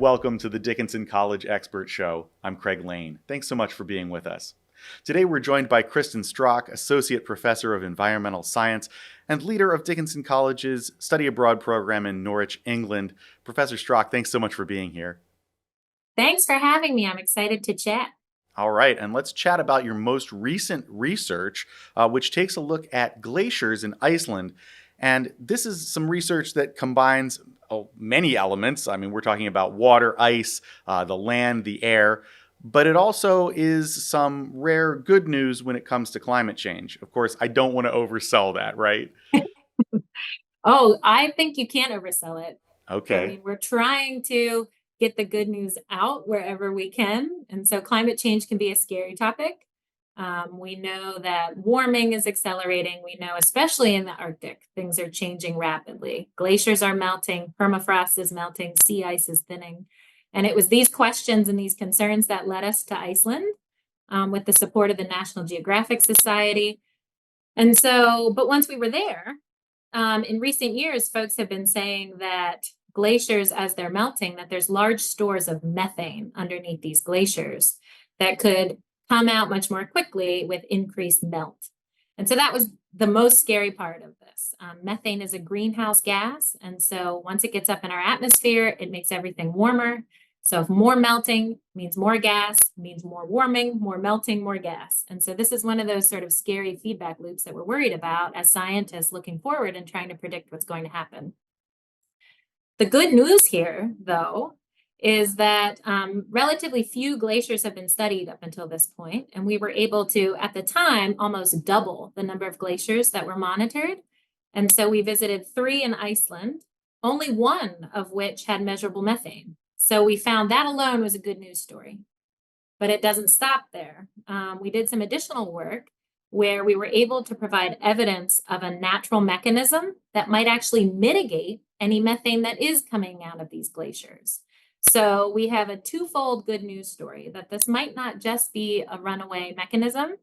Welcome to the Dickinson College Expert Show. I'm Craig Lane. Thanks so much for being with us. Today we're joined by Kristin Strock, Associate Professor of Environmental Science and leader of Dickinson College's Study Abroad program in Norwich, England. Professor Strock, thanks so much for being here. Thanks for having me. I'm excited to chat. All right, and let's chat about your most recent research, which takes a look at glaciers in Iceland. And this is some research that combines many elements. I mean, we're talking about water, ice, the land, the air, but it also is some rare good news when it comes to climate change. Of course, I don't want to oversell that, right? Oh, I think you can't oversell it. I Okay. mean, we're trying to get the good news out wherever we can. And so climate change can be a scary topic. We know that warming is accelerating. We know, especially in the Arctic, things are changing rapidly. Glaciers are melting, permafrost is melting, sea ice is thinning. And it was these questions and these concerns that led us to Iceland with the support of the National Geographic Society. And so, but once we were there, in recent years, folks have been saying that glaciers, as they're melting, that there's large stores of methane underneath these glaciers that could come out much more quickly with increased melt. And so that was the most scary part of this. Methane is a greenhouse gas. And so once it gets up in our atmosphere, it makes everything warmer. So if more melting means more gas, means more warming, more melting, more gas. And so this is one of those sort of scary feedback loops that we're worried about as scientists looking forward and trying to predict what's going to happen. The good news here, though, is that relatively few glaciers have been studied up until this point, and we were able to, at the time, almost double the number of glaciers that were monitored. And so we visited 3 in Iceland, only 1 of which had measurable methane. So we found that alone was a good news story. But it doesn't stop there. We did some additional work where we were able to provide evidence of a natural mechanism that might actually mitigate any methane that is coming out of these glaciers. So we have a twofold good news story that this might not just be a runaway mechanism,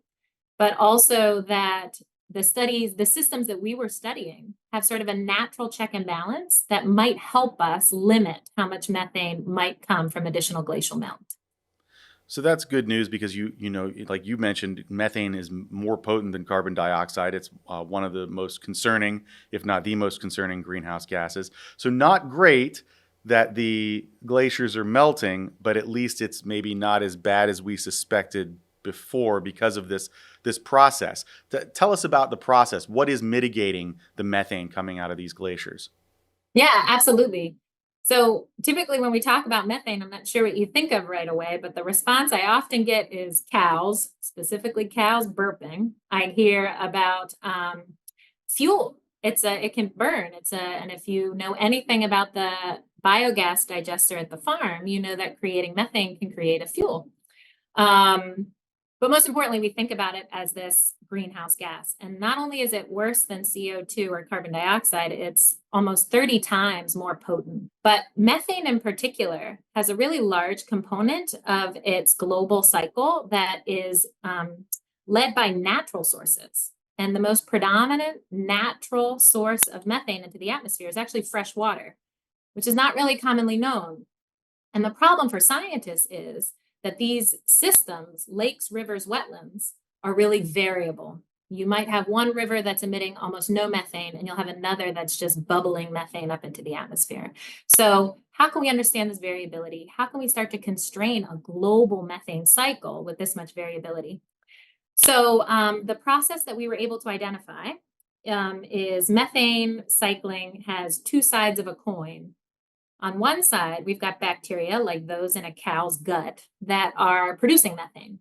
but also that the systems that we were studying have sort of a natural check and balance that might help us limit how much methane might come from additional glacial melt. So that's good news because like you mentioned, methane is more potent than carbon dioxide. It's one of the most concerning, if not the most concerning, greenhouse gases. So not great that the glaciers are melting, but at least it's maybe not as bad as we suspected before because of this process. Tell us about the process. What is mitigating the methane coming out of these glaciers? Yeah, absolutely. So typically when we talk about methane, I'm not sure what you think of right away, but the response I often get is cows, specifically cows burping. I hear about fuel. It can burn. And if you know anything about the biogas digester at the farm, you know that creating methane can create a fuel. But most importantly, we think about it as this greenhouse gas. And not only is it worse than CO2 or carbon dioxide, it's almost 30 times more potent. But methane in particular has a really large component of its global cycle that is led by natural sources. And the most predominant natural source of methane into the atmosphere is actually fresh water, which is not really commonly known. And the problem for scientists is that these systems, lakes, rivers, wetlands, are really variable. You might have one river that's emitting almost no methane, and you'll have another that's just bubbling methane up into the atmosphere. So how can we understand this variability? How can we start to constrain a global methane cycle with this much variability? So the process that we were able to identify is methane cycling has 2 sides of a coin. On one side, we've got bacteria like those in a cow's gut that are producing methane.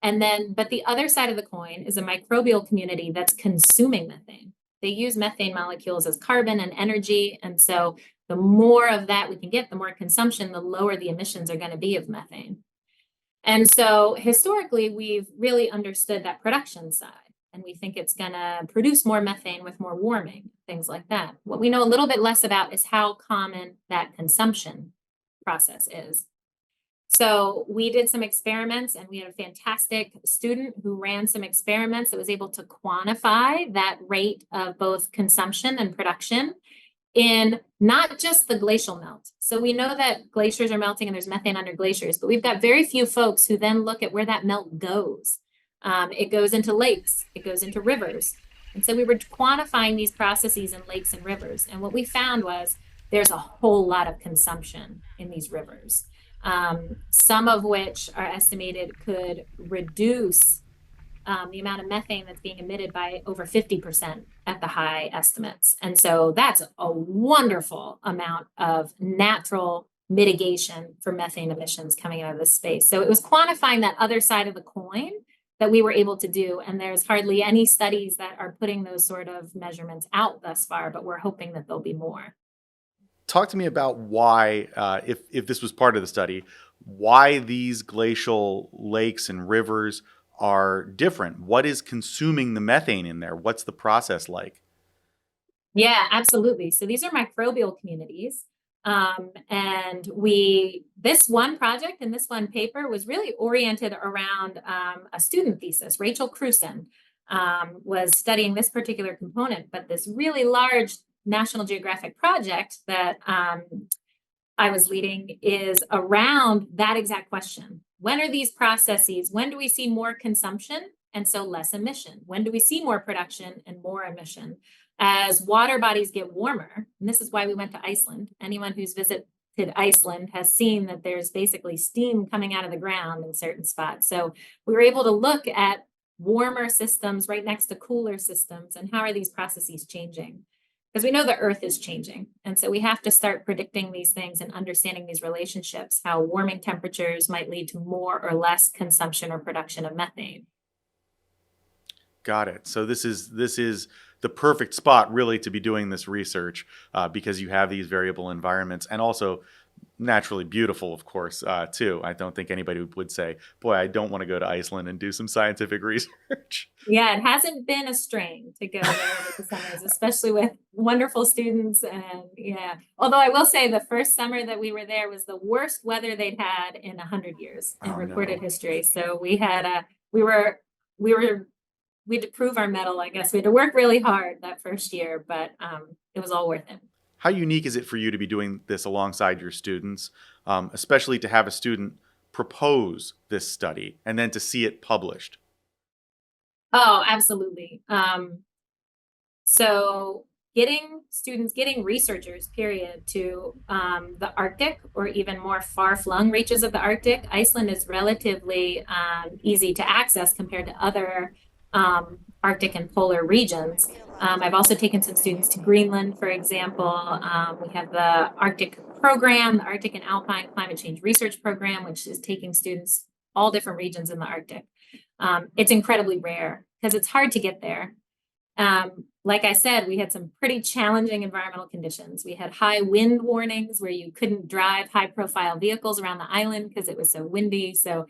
But the other side of the coin is a microbial community that's consuming methane. They use methane molecules as carbon and energy. And so the more of that we can get, the more consumption, the lower the emissions are going to be of methane. And so historically, we've really understood that production side. And we think it's going to produce more methane with more warming, things like that. What we know a little bit less about is how common that consumption process is. So we did some experiments, and we had a fantastic student who ran some experiments that was able to quantify that rate of both consumption and production in not just the glacial melt. So we know that glaciers are melting and there's methane under glaciers, but we've got very few folks who then look at where that melt goes. It goes into lakes, it goes into rivers. And so we were quantifying these processes in lakes and rivers. And what we found was there's a whole lot of consumption in these rivers, some of which are estimated could reduce the amount of methane that's being emitted by over 50% at the high estimates. And so that's a wonderful amount of natural mitigation for methane emissions coming out of this space. So it was quantifying that other side of the coin that we were able to do. And there's hardly any studies that are putting those sort of measurements out thus far, but we're hoping that there'll be more. Talk to me about why, if this was part of the study, why these glacial lakes and rivers are different. What is consuming the methane in there? What's the process like? Yeah, absolutely. So these are microbial communities. And this one project and this one paper was really oriented around a student thesis. Rachel Kristin was studying this particular component, but this really large National Geographic project that I was leading is around that exact question. When are these processes? When do we see more consumption and so less emission? When do we see more production and more emission? As water bodies get warmer, and this is why we went to Iceland. Anyone who's visited Iceland has seen that there's basically steam coming out of the ground in certain spots. So we were able to look at warmer systems right next to cooler systems and how are these processes changing? Because we know the Earth is changing. And so we have to start predicting these things and understanding these relationships, how warming temperatures might lead to more or less consumption or production of methane. Got it. So this is the perfect spot really to be doing this research because you have these variable environments and also naturally beautiful, of course, too. I don't think anybody would say, boy, I don't want to go to Iceland and do some scientific research. Yeah, it hasn't been a strain to go there over the summers, especially with wonderful students. And yeah, although I will say the first summer that we were there was the worst weather they'd had in 100 years in recorded history. So we had we had to prove our mettle, I guess. We had to work really hard that first year, but it was all worth it. How unique is it for you to be doing this alongside your students, especially to have a student propose this study and then to see it published? Oh, absolutely. So getting researchers, period, to the Arctic or even more far-flung reaches of the Arctic. Iceland is relatively easy to access compared to other Arctic and polar regions. I've also taken some students to Greenland, for example. We have the Arctic program, the Arctic and Alpine Climate Change Research Program, which is taking students all different regions in the Arctic. It's incredibly rare because it's hard to get there. Like I said, we had some pretty challenging environmental conditions. We had high wind warnings where you couldn't drive high-profile vehicles around the island because it was so windy. So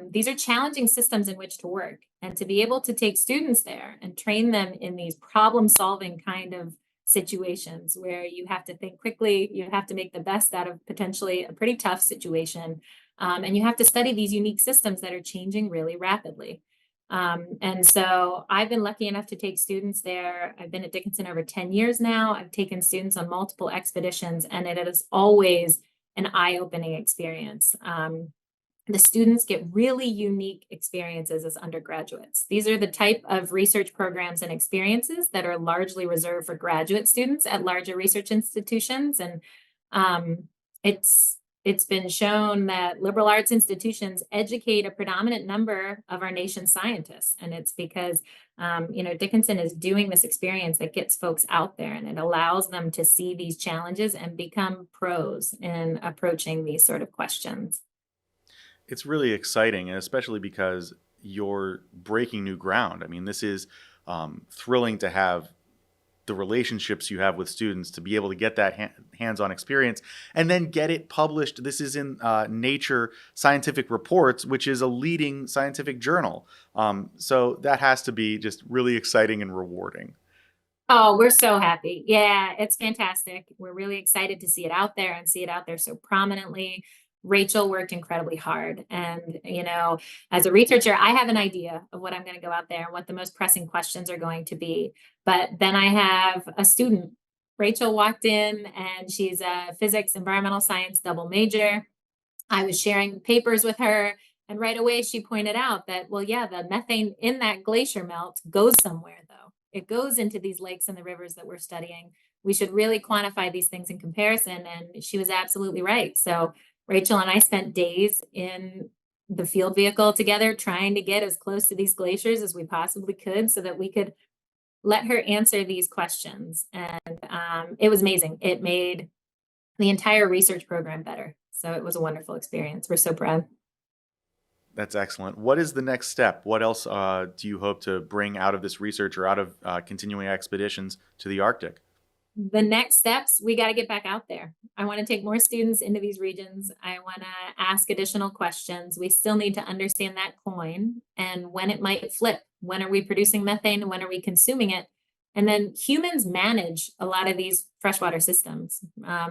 these are challenging systems in which to work. And to be able to take students there and train them in these problem-solving kind of situations where you have to think quickly, you have to make the best out of potentially a pretty tough situation, and you have to study these unique systems that are changing really rapidly. And so I've been lucky enough to take students there. I've been at Dickinson over 10 years now. I've taken students on multiple expeditions, and it is always an eye-opening experience. The students get really unique experiences as undergraduates. These are the type of research programs and experiences that are largely reserved for graduate students at larger research institutions. And it's been shown that liberal arts institutions educate a predominant number of our nation's scientists. And it's because, Dickinson is doing this experience that gets folks out there and it allows them to see these challenges and become pros in approaching these sort of questions. It's really exciting, and especially because you're breaking new ground. I mean, this is thrilling to have the relationships you have with students to be able to get that hands-on experience and then get it published. This is in Nature Scientific Reports, which is a leading scientific journal. So that has to be just really exciting and rewarding. Oh, we're so happy. Yeah, it's fantastic. We're really excited to see it out there and see it out there so prominently. Rachel worked incredibly hard. And, as a researcher, I have an idea of what I'm going to go out there and what the most pressing questions are going to be. But then I have a student Rachel walked in and she's a physics, environmental science double major. I was sharing papers with her, and right away she pointed out that, well, yeah, the methane in that glacier melt goes somewhere, though. It goes into these lakes and the rivers that we're studying. We should really quantify these things in comparison. And she was absolutely right. So Rachel and I spent days in the field vehicle together trying to get as close to these glaciers as we possibly could so that we could let her answer these questions. And it was amazing. It made the entire research program better. So it was a wonderful experience. We're so proud. That's excellent. What is the next step? What else do you hope to bring out of this research or out of continuing expeditions to the Arctic? The next steps, we got to get back out there. I want to take more students into these regions. I want to ask additional questions. We still need to understand that coin and when it might flip. When are we producing methane? When are we consuming it? And then humans manage a lot of these freshwater systems.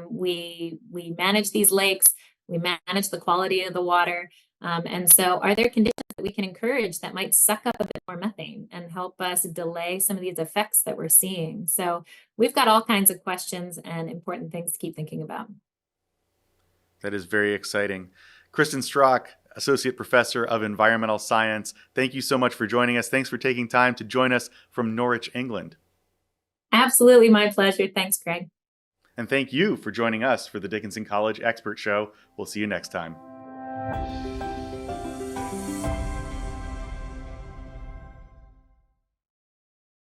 We manage these lakes. We manage the quality of the water. And so are there conditions that we can encourage that might suck up a bit more methane and help us delay some of these effects that we're seeing? So we've got all kinds of questions and important things to keep thinking about. That is very exciting. Kristin Strock, Associate Professor of Environmental Science, thank you so much for joining us. Thanks for taking time to join us from Norwich, England. Absolutely my pleasure. Thanks, Craig. And thank you for joining us for the Dickinson College Expert Show. We'll see you next time.